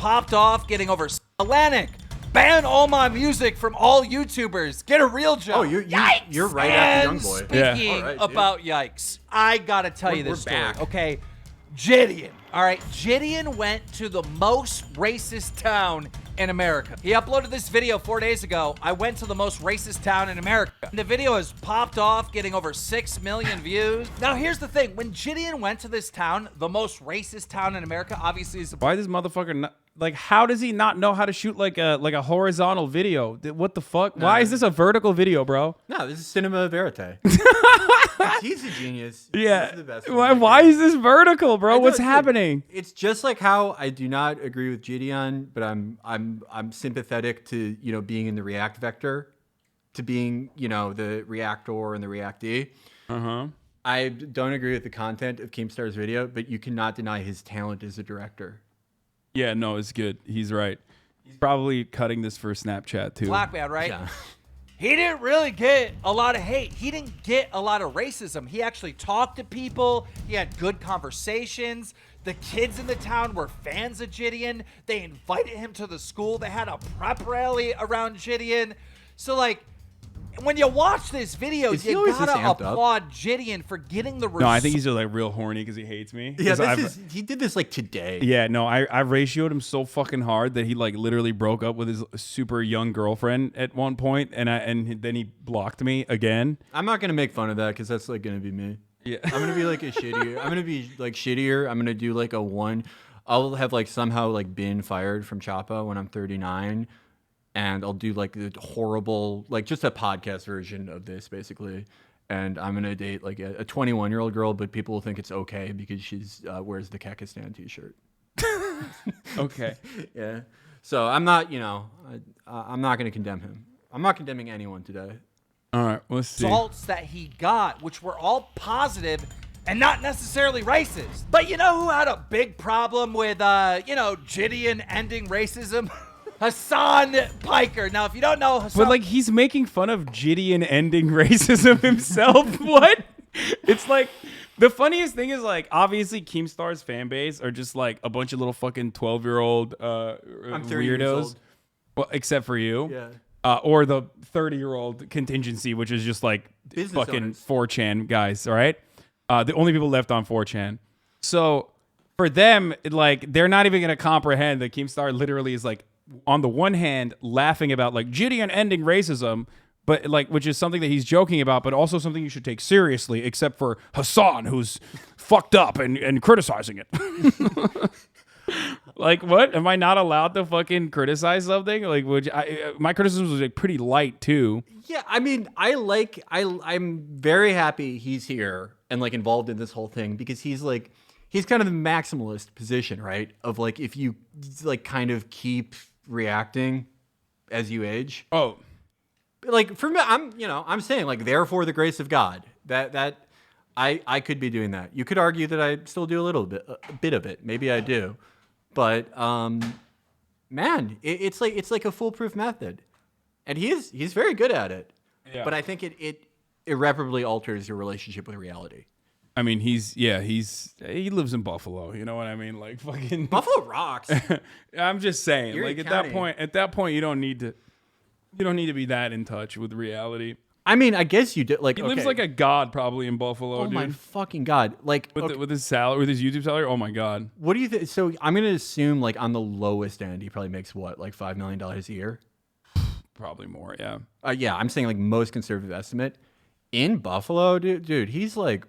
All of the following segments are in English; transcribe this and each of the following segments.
popped off getting over Atlantic. Ban all my music from all YouTubers. Get a real job. Oh, you're right at the young boy. Speaking about yikes, I gotta tell you this story. Back. Okay, Gideon. All right, Gideon went to the most racist town in America. He uploaded this video 4 days ago. I went to the most racist town in America. The video has popped off, getting over 6 million views. Now, here's the thing. When Gideon went to this town, the most racist town in America, obviously is... Why this motherfucker not... Like, how does he not know how to shoot like a horizontal video? What the fuck? No. Why is this a vertical video, bro? No, this is cinema verite. He's a genius. Yeah. He's the best. Why is this vertical, bro? What's happening? It's just like how I do not agree with Gideon, but I'm sympathetic to, you know, being in the React vector, to being, you know, the reactor and the reactee. I don't agree with the content of Keemstar's video, but you cannot deny his talent as a director. Yeah, no, it's good. He's right. He's probably cutting this for Snapchat too. Black man, right? Yeah. He didn't really get a lot of hate. He didn't get a lot of racism. He actually talked to people. He had good conversations. The kids in the town were fans of Gideon. They invited him to the school. They had a prep rally around Gideon. So, like, when you watch this video, you gotta applaud Gideon for getting the... No, I think he's just like real horny because he hates me. Yeah, he did this like today. Yeah, no, I ratioed him so fucking hard that he like literally broke up with his super young girlfriend at one point, and then he blocked me again. I'm not gonna make fun of that because that's like gonna be me. Yeah, I'm gonna be like a shittier. I'm gonna be like shittier. I'm gonna do like a one. I'll have like somehow like been fired from Chapo when I'm 39. And I'll do like the horrible, like just a podcast version of this basically. And I'm going to date like a 21-year-old girl, but people will think it's okay because she's wears the Kekistan t-shirt. Okay. Yeah. So I'm not, you know, I'm not going to condemn him. I'm not condemning anyone today. All right, let's see. Results that he got, which were all positive and not necessarily racist. But you know who had a big problem with, you know, Gideon ending racism? Hassan Piker. Now, if you don't know Hassan... But, like, he's making fun of Gideon ending racism himself. What? It's like... The funniest thing is, like, obviously Keemstar's fan base are just, like, a bunch of little fucking 12-year-old weirdos. Well, except for you. Yeah. Or the 30-year-old contingency, which is just, like, business fucking owners. 4chan guys, all right? The only people left on 4chan. So, for them, like, they're not even going to comprehend that Keemstar literally is, like, on the one hand, laughing about like Gideon ending racism, but like, which is something that he's joking about, but also something you should take seriously, except for Hassan, who's fucked up and criticizing it. Like, what? Am I not allowed to fucking criticize something? Like, my criticism was like pretty light too. Yeah, I mean, I'm very happy he's here and like involved in this whole thing because he's kind of the maximalist position, right? Of like, if you like kind of keep reacting as you age. Oh, like for me, I'm saying like, therefore the grace of God that I could be doing that. You could argue that I still do a bit of it. Maybe I do, but man, it's like a foolproof method, and he's very good at it. Yeah. But I think it irreparably alters your relationship with reality. I mean, he lives in Buffalo. You know what I mean? Like fucking Buffalo rocks. I'm just saying, Erie like County. at that point, you don't need to be that in touch with reality. I mean, I guess you do. Like, he lives like a god probably in Buffalo. Oh dude. my fucking god! Like with his salary, with his YouTube salary. Oh my god. What do you think? So I'm gonna assume like on the lowest end, he probably makes what, like $5 million a year? Probably more. Yeah. Yeah, I'm saying like most conservative estimate in Buffalo, dude. He's like.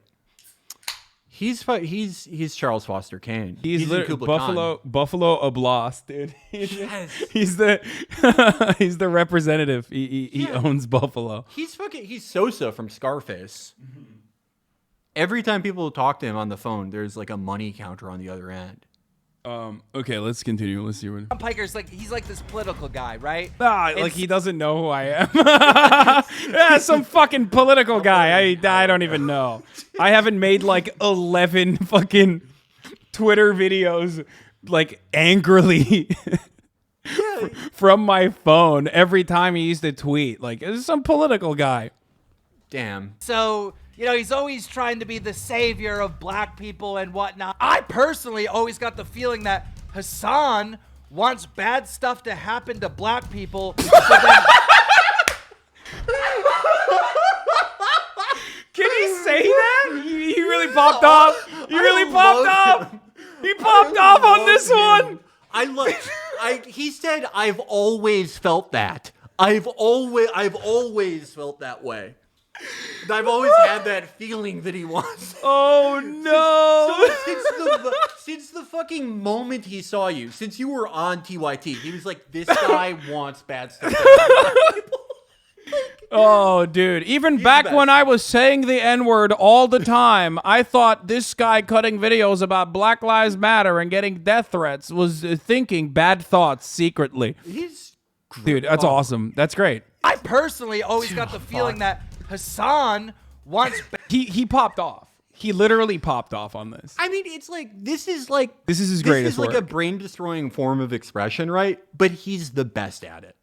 He's Charles Foster Kane. He's Buffalo Oblast, dude. Yes. He's the representative. He owns Buffalo. He's Sosa from Scarface. Mm-hmm. Every time people talk to him on the phone, there's like a money counter on the other end. Okay, let's continue. Let's see what Piker's like. He's like this political guy, right? Like he doesn't know who I am. Yeah, some fucking political guy. I don't even know. I haven't made like 11 fucking Twitter videos like angrily from my phone every time he used to tweet. Like, it's some political guy. Damn. So, you know, he's always trying to be the savior of black people and whatnot. I personally always got the feeling that Hassan wants bad stuff to happen to black people. So then Can he say that? He really popped off. He really popped off. He popped off on this one. He said, "I've always felt that. I've always felt that way. I've always had that feeling that he wants." Oh no! Since the fucking moment he saw you, since you were on TYT, he was like, "This guy wants bad stuff." Oh, dude. Even back when I was saying the N-word all the time, I thought this guy cutting videos about Black Lives Matter and getting death threats was thinking bad thoughts secretly. He's great. Dude, that's awesome. That's great. I personally always got the feeling that Hassan wants. He popped off. He literally popped off on this. I mean, it's like this is his greatest like work. a brain-destroying form of expression, right? But he's the best at it.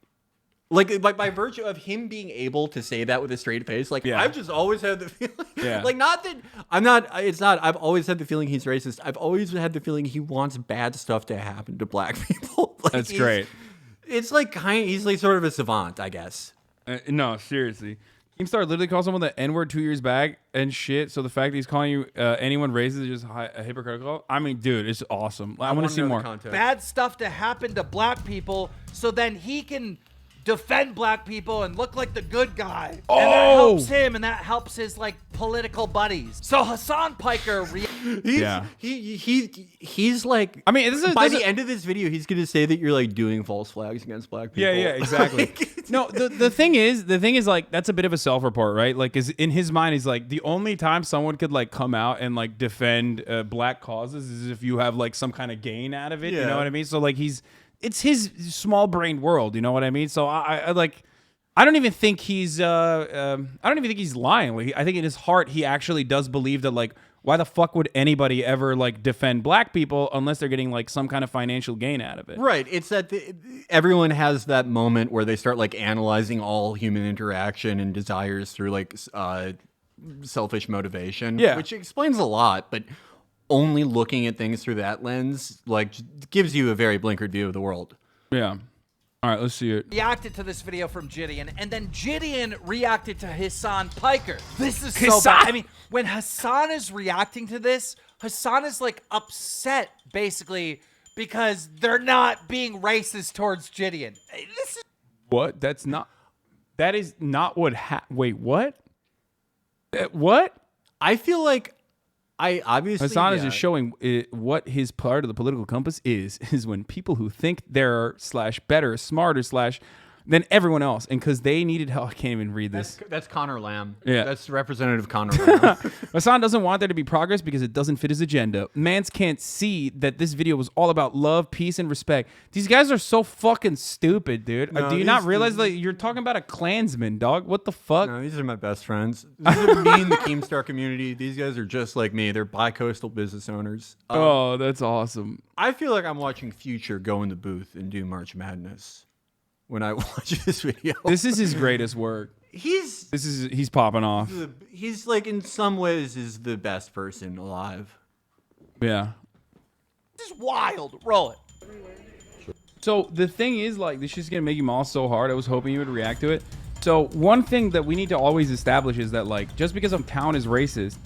Like by virtue of him being able to say that with a straight face, like I've just always had the feeling, like not that I'm not. It's not. I've always had the feeling he's racist. I've always had the feeling he wants bad stuff to happen to black people. Like, That's great. It's like he's like sort of a savant, I guess. No, seriously. Keemstar literally calls someone the N-word 2 years back and shit. So the fact that he's calling you anyone racist is just hypocritical. I mean, dude, it's awesome. I want to see more. Bad stuff to happen to black people, so then he can defend black people and look like the good guy. Oh! And that helps him, and that helps his like political buddies. So Hassan Piker he's like, I mean, by the end of this video, he's gonna say that you're like doing false flags against black people. Yeah, exactly. No, the thing is like that's a bit of a self-report, right? Like, is in his mind, he's like the only time someone could like come out and like defend black causes is if you have like some kind of gain out of it. You know what I mean? So like it's his small-brained world. You know what I mean? So I don't even think he's lying. Like, I think in his heart he actually does believe that like, why the fuck would anybody ever like defend black people unless they're getting like some kind of financial gain out of it? Right. It's that everyone has that moment where they start like analyzing all human interaction and desires through like selfish motivation. Yeah. Which explains a lot, but only looking at things through that lens like gives you a very blinkered view of the world. Yeah. All right, let's see it. Reacted to this video from Gideon, and then Gideon reacted to Hassan Piker. This is so bad. I mean, when Hassan is reacting to this, Hassan is like upset basically because they're not being racist towards Gideon. This is What? That is not what wait, what? What? I feel like I obviously Hassan is just showing what his part of the political compass is when people who think they're / better, smarter / than everyone else, and because they needed help. I can't even read this. That's Connor Lamb. Yeah. That's Representative Connor Lamb. Hassan doesn't want there to be progress because it doesn't fit his agenda. Mans can't see that this video was all about love, peace, and respect. These guys are so fucking stupid, dude. No, do you not realize that you're talking about a Klansman, dog? What the fuck? No, these are my best friends. These are me and the Keemstar community. These guys are just like me. They're bi-coastal business owners. Oh, that's awesome. I feel like I'm watching Future go in the booth and do March Madness when I watch this video. This is his greatest work. He's popping off. He's like in some ways is the best person alive. Yeah. This is wild. Roll it. So the thing is, like, this shit's gonna make him all so hard. I was hoping you would react to it. So one thing that we need to always establish is that, like, just because a town is racist,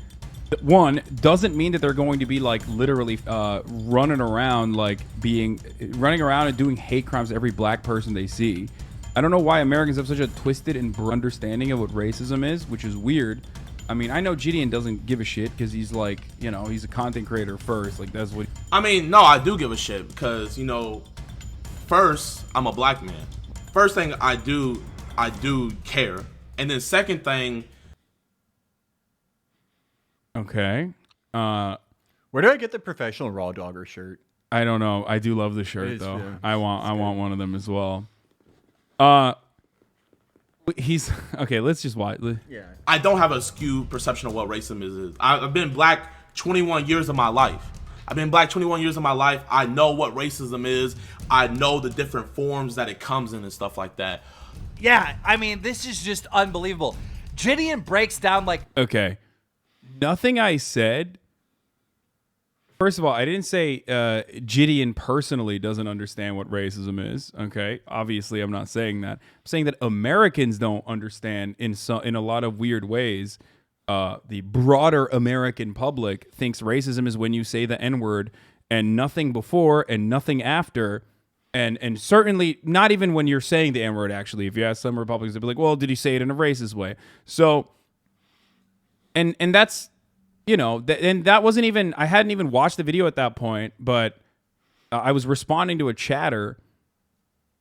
one doesn't mean that they're going to be like literally running around and doing hate crimes to every black person they see. I don't know why Americans have such a twisted and understanding of what racism is, which is weird. I mean, I know Gideon doesn't give a shit because he's like, you know, he's a content creator first. Like, that's what. I mean, no, I do give a shit because, you know, first, I'm a black man. First thing I do care. And then second thing. Okay. Where do I get the professional Raw Dogger shirt? I don't know. I do love the shirt though. Yeah, I want one of them as well. He's okay. Let's just watch. Yeah. I don't have a skewed perception of what racism is. I've been black 21 years of my life. I know what racism is. I know the different forms that it comes in and stuff like that. Yeah, I mean, this is just unbelievable. Gideon breaks down like. Okay. Nothing I said First of all, I didn't say Gideon personally doesn't understand what racism is. Okay, obviously, I'm not saying that. I'm saying that Americans don't understand in a lot of weird ways. The broader American public thinks racism is when you say the N-word and nothing before and nothing after, and certainly not even when you're saying the N-word. Actually, if you ask some Republicans, they'll be like, "Well, did he say it in a racist way?" So, and that's. You know, and that wasn't even, I hadn't even watched the video at that point, but I was responding to a chatter,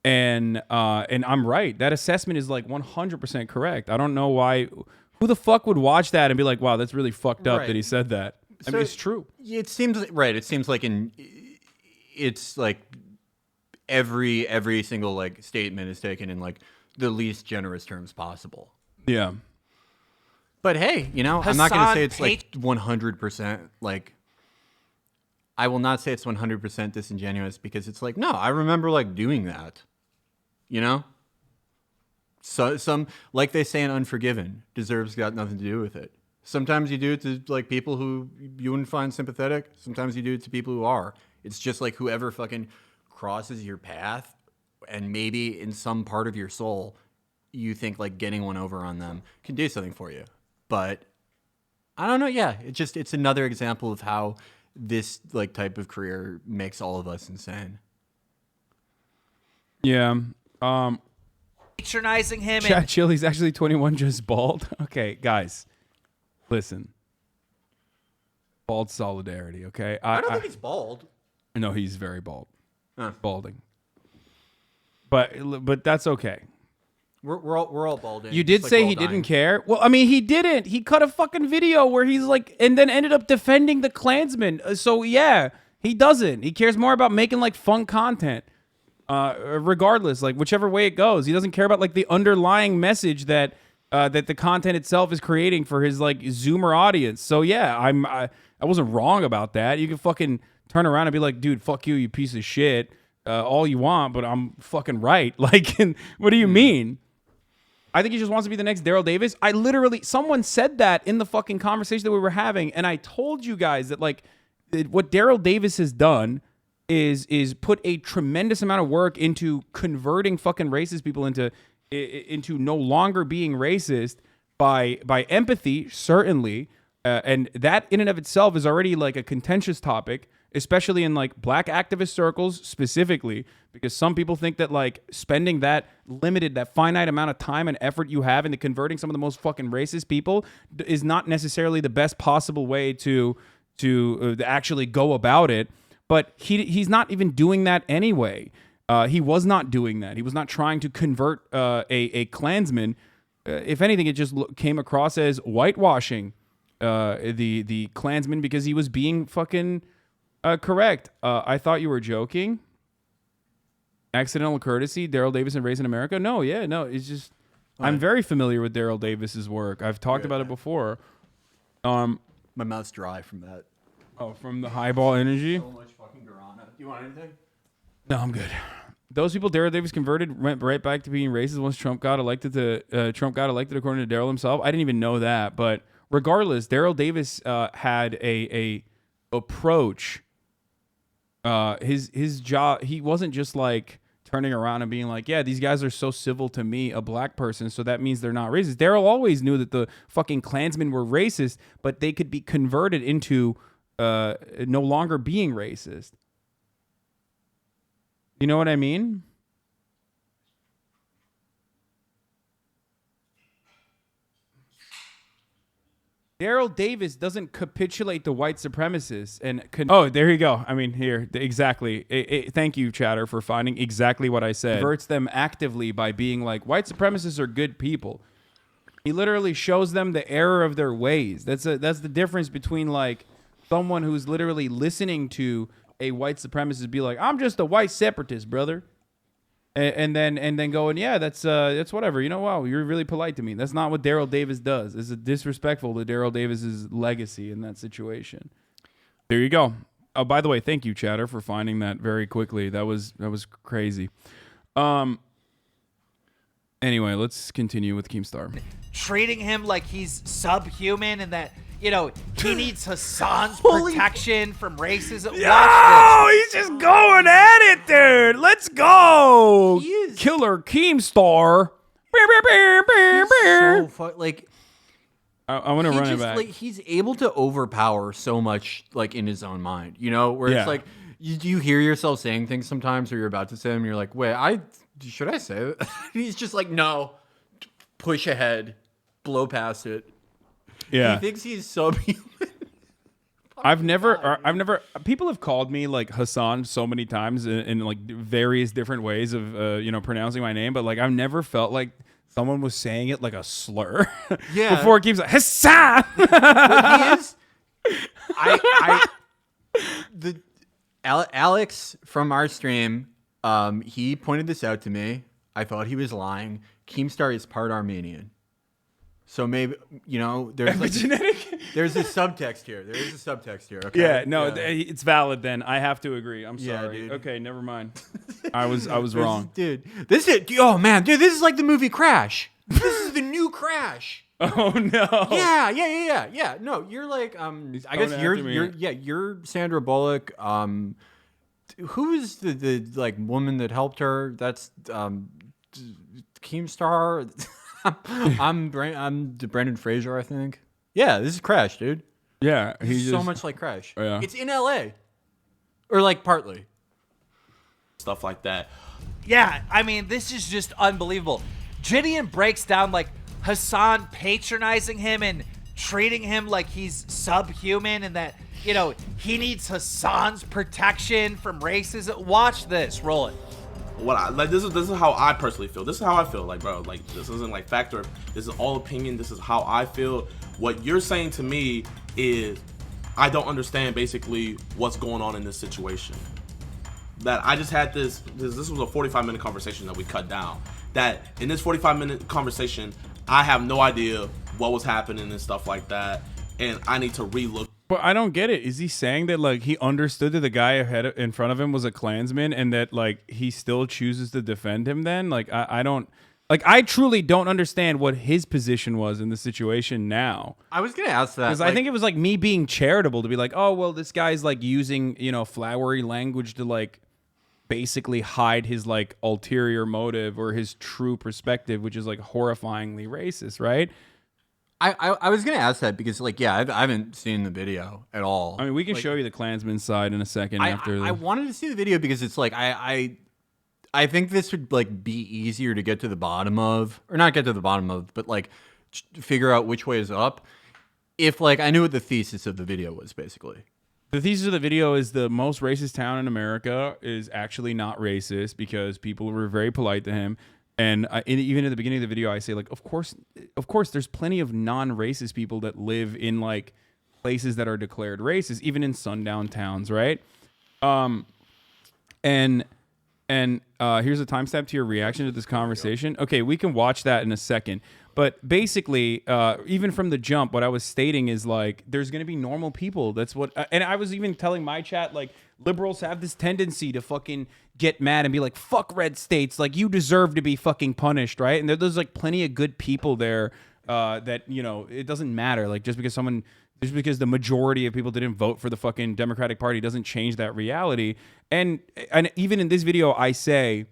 and I'm right. That assessment is like 100% correct. I don't know why, who the fuck would watch that and be like, wow, that's really fucked up that he said that. I mean, it's true. It seems, right, it seems like it's like every single like statement is taken in like the least generous terms possible. Yeah. But hey, you know, I'm not going to say it's like 100%. Like, I will not say it's 100% disingenuous because it's like, no, I remember like doing that. You know? So some, like they say in Unforgiven, deserves got nothing to do with it. Sometimes you do it to like people who you wouldn't find sympathetic. Sometimes you do it to people who are. It's just like whoever fucking crosses your path and maybe in some part of your soul you think like getting one over on them can do something for you. But I don't know. Yeah, it's another example of how this like type of career makes all of us insane. Yeah. Patronizing him. Chat Chili's actually 21, just bald. Okay, guys, listen. Bald solidarity. Okay. I don't think he's bald. No, he's very bald. Balding. But that's okay. We're all balding. You did say he didn't care. Well, I mean, he didn't. He cut a fucking video where he's like, and then ended up defending the Klansmen. So yeah, he doesn't. He cares more about making like fun content, regardless, like whichever way it goes. He doesn't care about like the underlying message that that the content itself is creating for his like Zoomer audience. So yeah, I wasn't wrong about that. You can fucking turn around and be like, dude, fuck you, you piece of shit. All you want, but I'm fucking right. Like, what do you mean? I think he just wants to be the next Daryl Davis. I literally, someone said that in the fucking conversation that we were having, and I told you guys that like what Daryl Davis has done is put a tremendous amount of work into converting fucking racist people into no longer being racist by empathy, certainly, and that in and of itself is already like a contentious topic, especially in like black activist circles specifically, because some people think that like spending that finite amount of time and effort you have into converting some of the most fucking racist people is not necessarily the best possible way to actually go about it. But he's not even doing that anyway. He was not doing that. He was not trying to convert a Klansman. If anything, it just came across as whitewashing the Klansman because he was being fucking correct. I thought you were joking. Accidental courtesy, Daryl Davis and Raising America? No, it's just I'm very familiar with Daryl Davis's work. I've talked about it before. My mouth's dry from that. Oh, from the highball energy? So much fucking guarana. Do you want anything? No, I'm good. Those people Daryl Davis converted went right back to being racist once Trump got elected according to Daryl himself. I didn't even know that, but regardless, Daryl Davis had a approach. His job, he wasn't just like turning around and being like, yeah, these guys are so civil to me, a black person, so that means they're not racist. Daryl always knew that the fucking Klansmen were racist, but they could be converted into no longer being racist. You know what I mean? Daryl Davis doesn't capitulate to white supremacists and oh, there you go. I mean, here exactly. Thank you, Chatter, for finding exactly what I said. Converts them actively by being like, white supremacists are good people. He literally shows them the error of their ways. That's the difference between like someone who's literally listening to a white supremacist be like, I'm just a white separatist, brother. And then going, yeah, that's whatever. You know, wow, you're really polite to me. That's not what Daryl Davis does. It's disrespectful to Daryl Davis's legacy in that situation. There you go. Oh, by the way, thank you, Chatter, for finding that very quickly. That was crazy. Anyway, let's continue with Keemstar. Treating him like he's subhuman and that you know, he needs Hassan's protection from racism. Oh, he's just going at it, dude. Let's go. He is Killer Keemstar. so like. I want to run it back. Like, he's able to overpower so much, like in his own mind, you know, where it's like, you hear yourself saying things sometimes, or you're about to say them, and you're like, wait, should I say it? He's just like, no, push ahead, blow past it. Yeah, he thinks he's subhuman. I've never. People have called me like Hassan so many times in like various different ways of pronouncing my name, but like I've never felt like someone was saying it like a slur. Yeah. Before it keeps like Hassan. He is. Alex from our stream, he pointed this out to me. I thought he was lying. Keemstar is part Armenian. So maybe, there's there's a subtext here. There is a subtext here. Okay. Yeah, no, it's valid then. I have to agree. I'm sorry. Dude. Okay, never mind. I was wrong. Dude, this is like the movie Crash. This is the new Crash. Oh no. Yeah. No, you're like I guess you're Sandra Bullock. Who is the like woman that helped her? That's Keemstar. I'm Brendan Fraser, I think. Yeah, this is Crash, dude. Yeah, he's so much like Crash. Yeah. It's in LA. Or like partly. Stuff like that. Yeah, I mean, this is just unbelievable. Gideon breaks down like Hassan patronizing him and treating him like he's subhuman and that, he needs Hassan's protection from racism. Watch this. Roll it. This is how I personally feel. This is how I feel. Like, bro, like this isn't like factor. This is all opinion. This is how I feel. What you're saying to me is I don't understand basically what's going on in this situation. That I just had this was a 45-minute conversation that we cut down. That in this 45-minute conversation, I have no idea what was happening and stuff like that, and I need to relook. But I don't get it. Is he saying that like he understood that the guy in front of him was a Klansman and that like he still chooses to defend him then? Like I don't like I truly don't understand what his position was in the situation now. I was going to ask that. Because I think it was like me being charitable to be like, "Oh, well, this guy's like using, flowery language to like basically hide his like ulterior motive or his true perspective, which is like horrifyingly racist, right?" I was gonna ask that because I haven't seen the video at all. I mean, we can show you the Klansman side in a second after. I wanted to see the video because it's like I think this would like be easier to get to the bottom of, or not get to the bottom of, but like figure out which way is up. If like I knew what the thesis of the video was, basically. The thesis of the video is the most racist town in America is actually not racist because people were very polite to him. And even at the beginning of the video, I say, like, of course, there's plenty of non-racist people that live in, like, places that are declared racist, even in sundown towns, right? And here's a timestamp to your reaction to this conversation. Okay, we can watch that in a second. But basically, even from the jump, what I was stating is, like, there's going to be normal people. That's what... and I was even telling my chat, like, liberals have this tendency to fucking get mad and be like, fuck red states. Like, you deserve to be fucking punished, right? And there's, like, plenty of good people there that, it doesn't matter. Like, just because the majority of people didn't vote for the fucking Democratic Party doesn't change that reality. And even in this video, I say...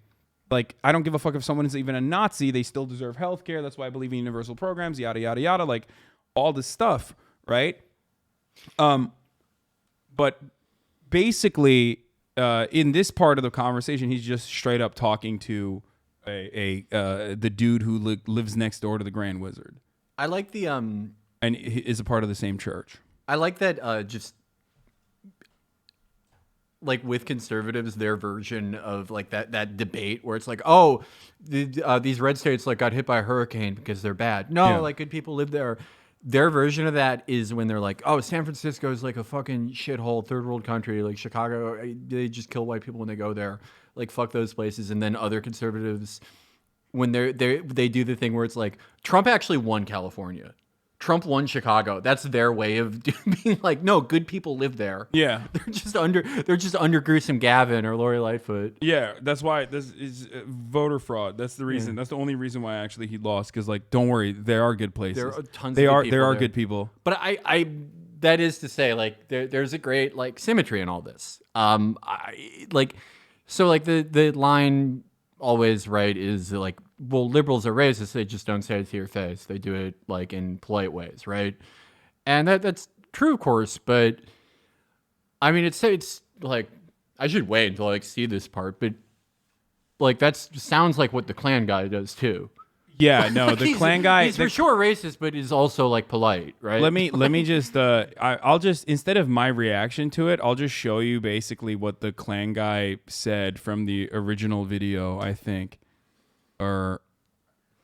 Like, I don't give a fuck if someone is even a Nazi. They still deserve health care. That's why I believe in universal programs, yada, yada, yada. Like, all this stuff, right? But basically, in this part of the conversation, he's just straight up talking to the dude who lives next door to the Grand Wizard. I like the... And is a part of the same church. I like that just... like with conservatives, their version of like that debate where it's like, oh, these red states like got hit by a hurricane because they're bad. No, like good people live there. Their version of that is when they're like, oh, San Francisco is like a fucking shithole, third world country. Like Chicago, they just kill white people when they go there. Like fuck those places. And then other conservatives, when they do the thing where it's like, Trump actually won California. Trump won Chicago. That's their way of being like, no, good people live there. Yeah. They're just under Gruesome Gavin or Lori Lightfoot. Yeah, that's why this is voter fraud. That's the reason. That's the only reason why actually he lost. Because like, don't worry, there are good places. There are tons. There of good are people good people. But I that is to say, like, there's a great like symmetry in all this. The line always right is like, well, liberals are racist. They just don't say it to your face. They do it like in polite ways, right? And that's true, of course. But I mean, it's like I should wait until I like see this part. But like that sounds like what the Klan guy does too. Yeah, no, the Klan guy. He's for sure racist, but is also like polite, right? Let me just I'll just, instead of my reaction to it, I'll just show you basically what the Klan guy said from the original video, I think. But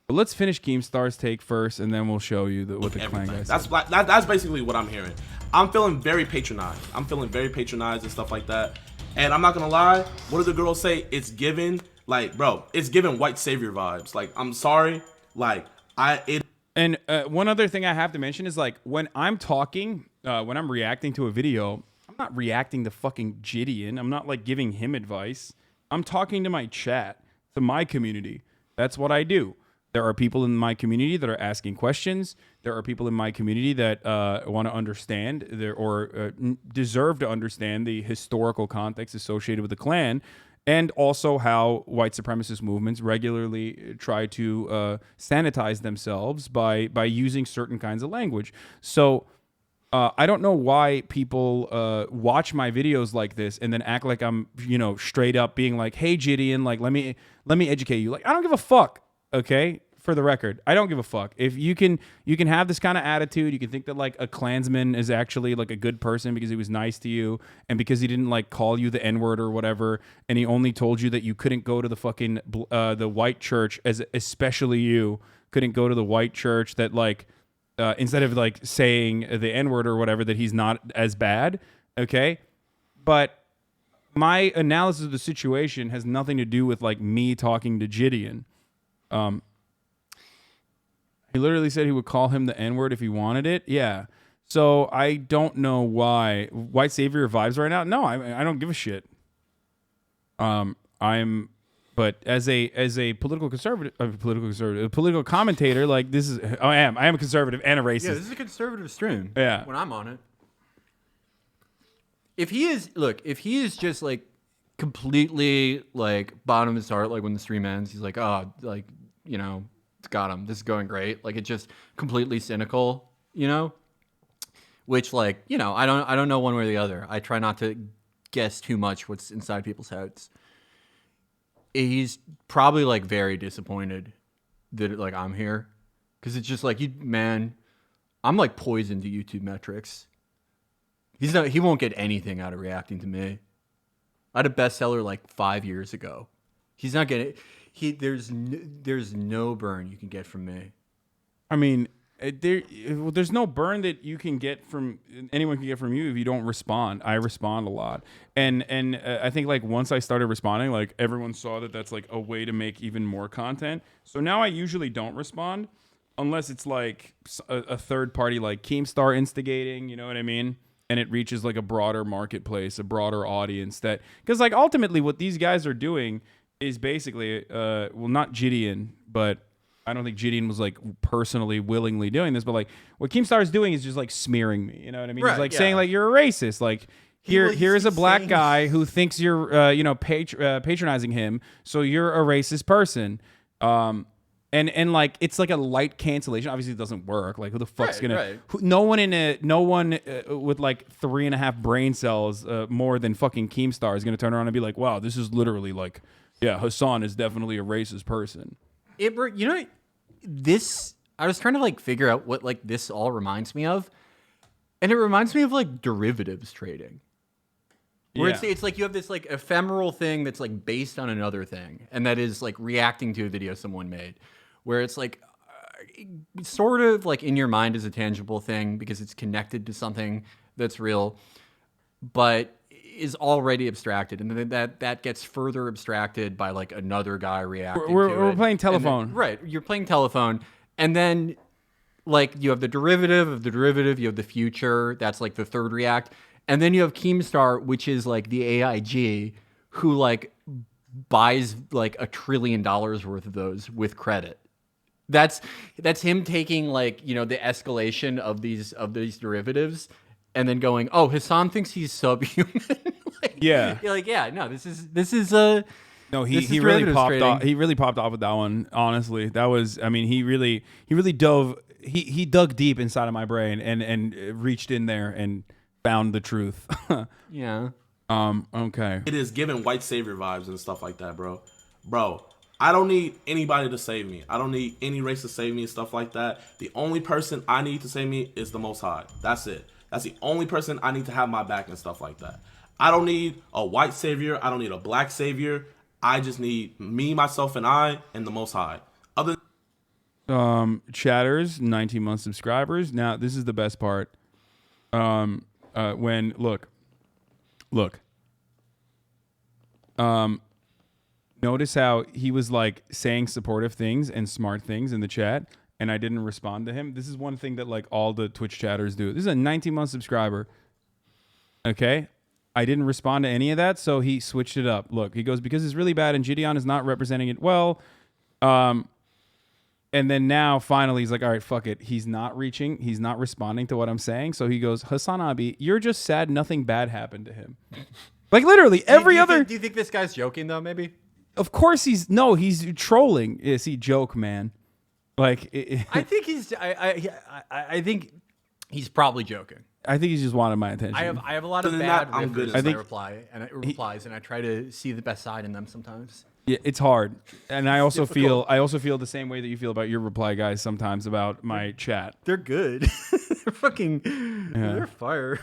let's finish Keemstar's take first, and then we'll show you what the Klan guy said. That's basically what I'm hearing. I'm feeling very patronized. and stuff like that. And I'm not gonna lie. What did the girl say? It's given. Like, bro, it's giving white savior vibes. Like, I'm sorry. Like, And one other thing I have to mention is, like, when I'm talking, when I'm reacting to a video, I'm not reacting to fucking Gideon. I'm not, like, giving him advice. I'm talking to my chat, to my community. That's what I do. There are people in my community that are asking questions. There are people in my community that want to understand or deserve to understand the historical context associated with the Klan, and also how white supremacist movements regularly try to sanitize themselves by using certain kinds of language. So I don't know why people watch my videos like this and then act like I'm, straight up being like, hey, Gideon, like, let me educate you. Like, I don't give a fuck, okay? For the record, I don't give a fuck. If you can have this kind of attitude, you can think that like a Klansman is actually like a good person because he was nice to you and because he didn't like call you the N-word or whatever, and he only told you that you couldn't go to the fucking the white church, especially you couldn't go to the white church, that like instead of like saying the N-word or whatever, that he's not as bad, okay? But my analysis of the situation has nothing to do with like me talking to Gideon. He literally said he would call him the N-word if he wanted it. Yeah. So I don't know why white savior vibes right now. No, I don't give a shit. But as a political commentator, like this is, I am a conservative and a racist. Yeah, this is a conservative stream. Yeah. When I'm on it. If he is just like completely like bottom of his heart, like when the stream ends, he's like, oh, like, got him. This is going great. Like, it's just completely cynical, which like, I don't know one way or the other. I try not to guess too much what's inside people's heads. He's probably like very disappointed that like I'm here. Cause it's just like, I'm like poison to YouTube metrics. He won't get anything out of reacting to me. I had a bestseller like 5 years ago. He's not getting it. There's no burn you can get from me. I mean, there's no burn that you can get from anyone can get from you if you don't respond. I respond a lot, and I think like once I started responding, like everyone saw that that's like a way to make even more content. So now I usually don't respond unless it's like a third party like Keemstar instigating. You know what I mean? And it reaches like a broader marketplace, a broader audience. That because like ultimately what these guys are doing is basically, well, not Gideon, but I don't think Gideon was like personally, willingly doing this, but like what Keemstar is doing is just like smearing me. You know what I mean? Right, he's like saying like you're a racist. Like here's a black guy who thinks you're patronizing him, so you're a racist person. And like it's like a light cancellation. Obviously, it doesn't work. Like who the fuck's gonna? No one with like 3.5 brain cells more than fucking Keemstar is gonna turn around and be like, wow, this is literally like. Yeah, Hassan is definitely a racist person. This I was trying to like figure out what like this all reminds me of, and it reminds me of like derivatives trading, where it's like you have this like ephemeral thing that's like based on another thing, and that is like reacting to a video someone made, where it's like sort of like in your mind is a tangible thing because it's connected to something that's real, but is already abstracted, and then that gets further abstracted by like another guy reacting to it. We're playing telephone. You're playing telephone, and then like you have the derivative of the derivative, you have the future, that's like the third react. And then you have Keemstar, which is like the AIG, who like buys like $1 trillion worth of those with credit. That's him taking like, you know, the escalation of these derivatives and then going, oh, Hassan thinks he's subhuman. Like, Yeah. You're like, yeah, no, this is No, this he is really derivatives popped trading. off. He really popped off with that one. Honestly, that was. I mean, he really dove. He dug deep inside of my brain and reached in there and found the truth. Yeah. Okay. It is giving white savior vibes and stuff like that, bro. Bro, I don't need anybody to save me. I don't need any race to save me and stuff like that. The only person I need to save me is the Most High. That's it. That's the only person I need to have my back and stuff like that. I don't need a white savior. I don't need a black savior. I just need me, myself, and I, and the Most High. Other Chatters, 19-month subscribers. Now, this is the best part. When look. Notice how he was like saying supportive things and smart things in the chat, and I didn't respond to him. This is one thing that like all the Twitch chatters do. This is a 19-month subscriber. Okay. I didn't respond to any of that, so he switched it up. Look, he goes, because it's really bad and Gideon is not representing it well. And then now, finally, he's like, all right, fuck it. He's not responding to what I'm saying. So he goes, Hassan Abi, you're just sad nothing bad happened to him. Like, literally, every other... Do you think this guy's joking, though, maybe? Of course he's... No, he's trolling. Is he joke, man? Like... I think he's... I think he's probably joking. I think he just wanted my attention. I have a lot of Other than bad that, I'm good riffers as that that. replies, and I try to see the best side in them sometimes. Yeah, it's hard. And I also feel the same way that you feel about your reply guys sometimes about my chat. They're good. They're fucking... They're fire.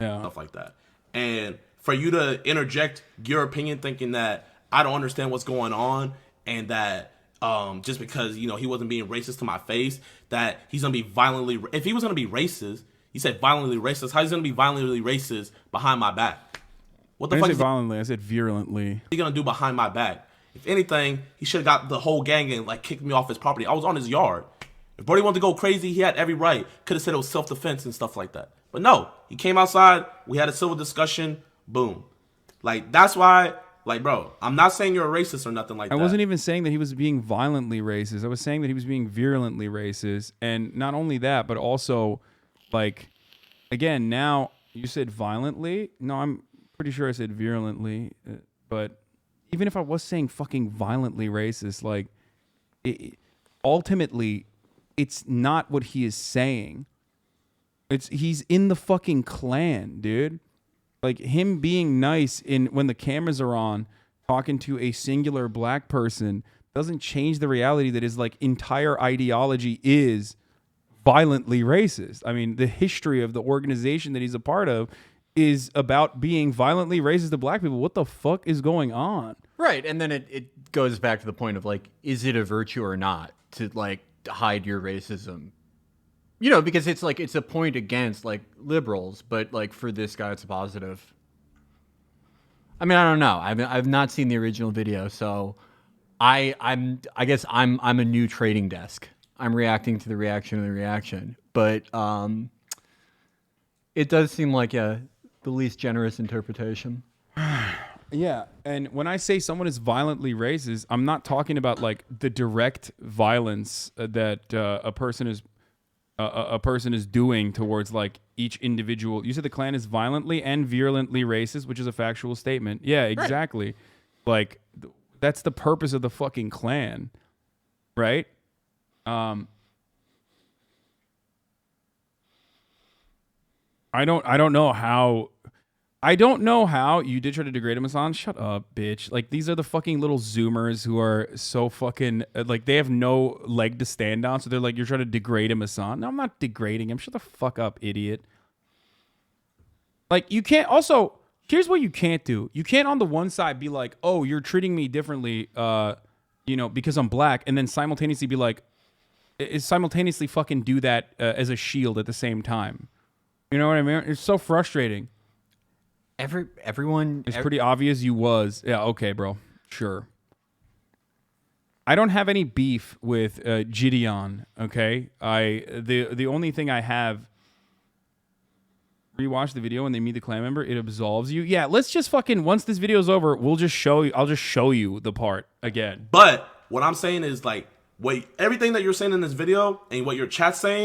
Yeah. stuff like that. And for you to interject your opinion thinking that I don't understand what's going on and that just because, you know, he wasn't being racist to my face, that he's going to be violently... If he was going to be racist, he said violently racist, how he's going to be violently racist behind my back? What the I fuck didn't is say violently, I said virulently. he going to do behind my back? If anything, he should have got the whole gang and like kicked me off his property. I was on his yard. If Brody wanted to go crazy, he had every right. Could have said it was self-defense and stuff like that. But no, he came outside. We had a civil discussion. Boom. Like, that's why, like, bro, I'm not saying you're a racist or nothing like that. I wasn't even saying that he was being violently racist. I was saying that he was being virulently racist. And not only that, but also, like, again, now you said violently. No, I'm pretty sure I said virulently. But even if I was saying fucking violently racist, like, ultimately, it's not what he is saying. He's in the fucking clan, dude. Like, him being nice when the cameras are on, talking to a singular black person doesn't change the reality that his like entire ideology is violently racist. I mean, the history of the organization that he's a part of is about being violently racist to black people. What the fuck is going on? Right, and then it goes back to the point of like, is it a virtue or not to like hide your racism? You know, because it's like, it's a point against like liberals, but like for this guy, it's a positive. I mean, I don't know. I've not seen the original video, so I guess I'm a new trading desk. I'm reacting to the reaction of the reaction, but it does seem like the least generous interpretation. Yeah, and when I say someone is violently racist, I'm not talking about like the direct violence that a person is doing towards like each individual. You said the Klan is violently and virulently racist, which is a factual statement. Yeah, exactly. Right. Like that's the purpose of the fucking Klan, right? I don't know how you did try to degrade him, Hassan. Shut up, bitch. Like, these are the fucking little Zoomers who are so fucking, like, they have no leg to stand on. So they're like, you're trying to degrade him, Hassan. No, I'm not degrading him. Shut the fuck up, idiot. Like, you can't, also, here's what you can't do. You can't on the one side be like, oh, you're treating me differently, you know, because I'm black. And then simultaneously be like, simultaneously fucking do that as a shield at the same time. You know what I mean? It's so frustrating. Everyone... It's pretty obvious you was. Yeah, okay, bro. Sure. I don't have any beef with Gideon. Okay, the only thing I have. Rewatch the video when they meet the clan member. It absolves you. Yeah, let's just fucking once this video's over, we'll just show you. I'll just show you the part again. But what I'm saying is like, wait, everything that you're saying in this video and what your chat's saying